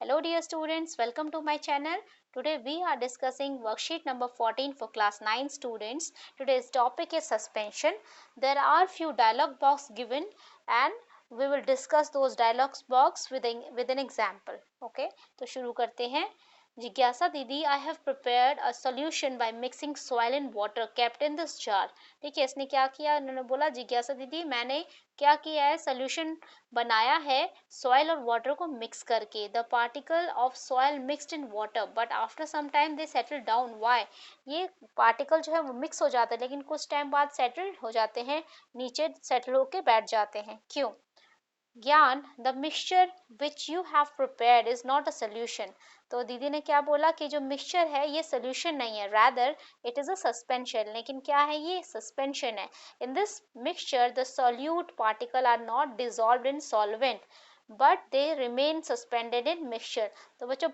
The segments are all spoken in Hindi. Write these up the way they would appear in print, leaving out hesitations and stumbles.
Hello dear students, welcome to my channel. Today we are discussing worksheet number 14 for class 9 students. Today's topic is suspension. There are few dialog box given and we will discuss those dialog box with an example. Okay, तो शुरू करते हैं. जिज्ञासा दीदी, I have prepared a solution by mixing soil and water kept in this jar. ठीक है, इसने क्या किया, उन्होंने बोला जिज्ञासा दीदी मैंने क्या किया है, सोल्यूशन बनाया है सॉइल और वाटर को मिक्स करके. The particle of soil mixed in water but after some time they settle down. Why? ये पार्टिकल जो है वो मिक्स हो जाते हैं लेकिन कुछ टाइम बाद सेटल हो जाते हैं, नीचे सेटल होके बैठ जाते हैं. क्यों? ज्ञान, the mixture which you have prepared is not a solution. तो दीदी ने क्या बोला कि जो मिक्सचर है ये सोल्यूशन नहीं है, rather it is a suspension. लेकिन क्या है, ये सस्पेंशन है. In this mixture the solute particle are not dissolved in solvent but they remain suspended in mixture. तो बच्चों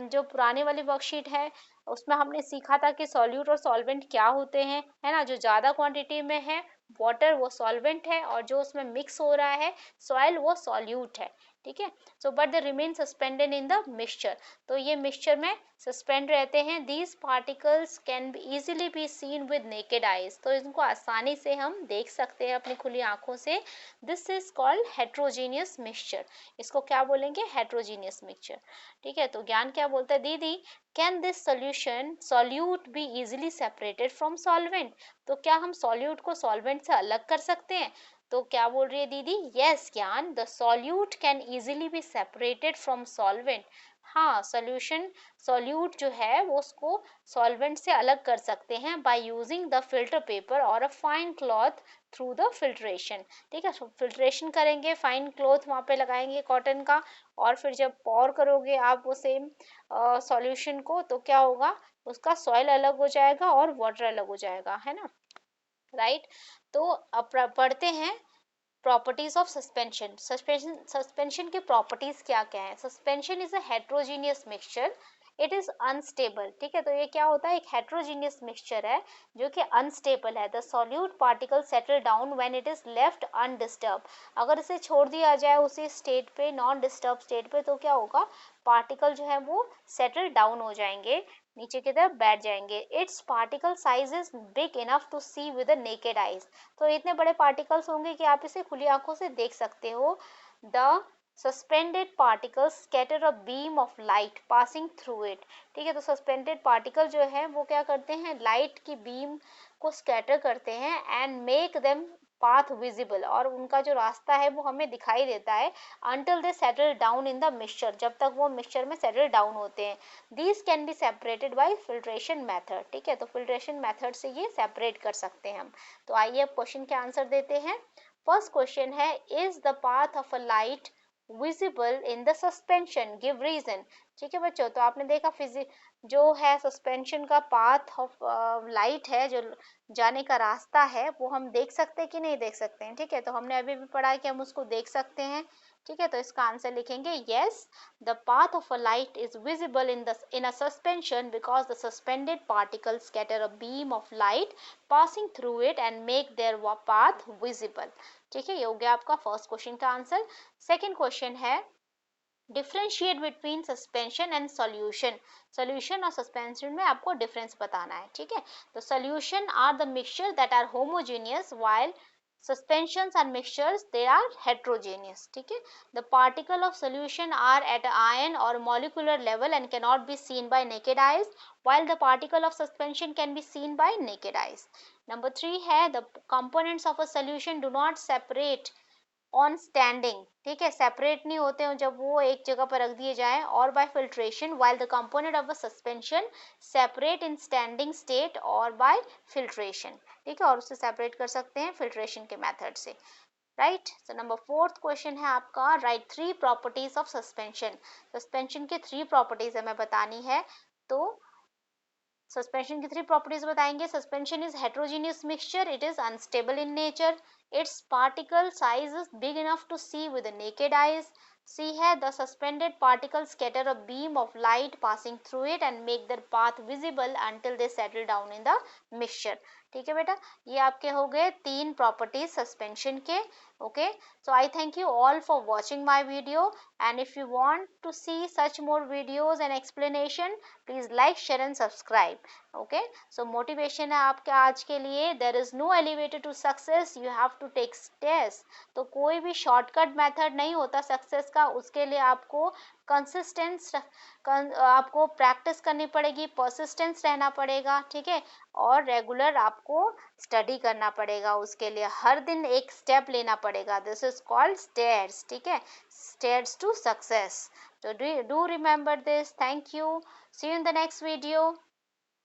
जो पुराने वाली वर्कशीट है उसमें हमने सीखा था कि सॉल्यूट और सॉल्वेंट क्या होते हैं, है ना. जो ज़्यादा क्वांटिटी में है वाटर वो सॉल्वेंट है और जो उसमें मिक्स हो रहा है सॉइल वो सॉल्यूट है. ठीक है. So but they remain suspended in the mixture. तो ये मिक्सचर में सस्पेंड रहते हैं. These particles can be easily be seen with naked eyes. तो इनको आसानी से हम देख सकते हैं अपनी खुली आंखों से. This is called heterogeneous mixture. इसको क्या बोलेंगे? Heterogeneous mixture. ठीक है. तो ज्ञान क्या बोलता है, दीदी can this solution solute be easily separated from solvent. तो क्या हम सॉल्यूट को सॉल्वेंट से अलग कर सकते हैं? तो क्या बोल रही है दीदी, यस ज्ञान, the solute can easily be separated from solvent. हाँ, सॉल्यूट जो है वो उसको सॉल्वेंट से अलग कर सकते हैं by using the filter paper और a fine cloth through the filtration. ठीक है. फिल्ट्रेशन करेंगे, फाइन क्लॉथ वहाँ पे लगाएंगे कॉटन का, और फिर जब पॉर करोगे आप वो सेम सॉल्यूशन को, तो क्या होगा, उसका सॉइल अलग हो जाएगा और वाटर अलग हो जाएगा, है ना. राइट. तो अब पढ़ते हैं प्रॉपर्टीज ऑफ सस्पेंशन. सस्पेंशन के प्रॉपर्टीज क्या क्या है. Suspension is a heterogeneous mixture, it is unstable. ठीक है. तो ये क्या होता है, एक हेट्रोजीनियस मिक्सचर है जो कि अनस्टेबल है. The solute particle settle down when it is left undisturb. अगर इसे छोड़ दिया जाए उसी स्टेट पे, नॉन डिस्टर्ब स्टेट पे, तो क्या होगा, पार्टिकल जो है वो सेटल डाउन हो जाएंगे, नीचे की तरफ बैठ जाएंगे. Its particle size is big enough to see with naked eyes. तो इतने बड़े पार्टिकल्स होंगे कि आप इसे खुली आंखों से देख सकते हो. The suspended particles scatter a beam of light passing through it. ठीक है. तो सस्पेंडेड पार्टिकल जो है वो क्या करते हैं, लाइट की बीम को स्कैटर करते हैं and make them path visible, और उनका जो रास्ता है वो हमें दिखाई देता है until they settle down in the mixture, जब तक वो मिक्सचर में सेटल डाउन होते हैं. these can be separated by filtration method. ठीक है. तो फिल्ट्रेशन मेथड से ये सेपरेट कर सकते हैं हम. तो आइए अब क्वेश्चन के आंसर देते हैं. फर्स्ट क्वेश्चन है, is the path of a light visible in the suspension, give reason. ठीक है बच्चों. तो आपने देखा जो है सस्पेंशन का पाथ ऑफ लाइट है, जो जाने का रास्ता है, वो हम देख सकते हैं कि नहीं देख सकते हैं. ठीक है. तो हमने अभी भी पढ़ा है कि हम उसको देख सकते हैं. ठीक है. तो इसका आंसर लिखेंगे yes, the path of a light is visible in a suspension because the suspended particles scatter a beam of light passing through it and make their path visible. ठीक है. ये हो गया आपका फर्स्ट क्वेश्चन का आंसर. सेकंड क्वेश्चन है, differentiate between suspension and solution. Solution और सस्पेंशन में आपको डिफरेंस बताना है. ठीक है. तो solution are the mixture that are homogeneous while suspensions and mixtures they are heterogeneous. ठीक है. the particle of solution are at ion or molecular level and cannot be seen by naked eyes while the particle of suspension can be seen by naked eyes. number 3 है, the components of a solution do not separate on standing. ठीक है. सेपरेट नहीं होते हैं जब वो एक जगह पर रख दिए जाएं, और bye filtration while the component of a suspension separate in standing state और बाय फिल्ट्रेशन. ठीक है. और उससे सेपरेट कर सकते हैं फिल्ट्रेशन के मेथड से. Right. So number fourth question है आपका, right 3 properties of suspension. Suspension के 3 प्रॉपर्टीज हमें बतानी है. तो सस्पेंशन की 3 प्रॉपर्टीज बताएंगे. Suspension is heterogeneous mixture, it is unstable in nature, its particle size is big enough to see with the naked eyes. C है, the suspended particles scatter a beam of light passing through it and make their path visible until they settle down in the mixture. ठीक है बेटा, ये आपके हो गए 3 प्रॉपर्टीज सस्पेंशन के। Okay, so I thank you all for watching my video, and if you want to see such more videos and explanation, please like, share and subscribe. Okay, so motivation है आपके आज के लिए, there is no elevator to success, you have to take steps. तो कोई भी शॉर्टकट मेथड नहीं होता सक्सेस का, उसके लिए आपको कंसिस्टेंस आपको प्रैक्टिस करनी पड़ेगी, परसिस्टेंस रहना पड़ेगा, ठीक है, और रेगुलर आपको स्टडी करना पड़ेगा, उसके लिए हर दिन एक स्टेप लेना पड़ेगा। दिस इज कॉल्ड स्टेयर्स, ठीक है, स्टेयर्स टू सक्सेस। तो do remember this. Thank you, see you in the next video.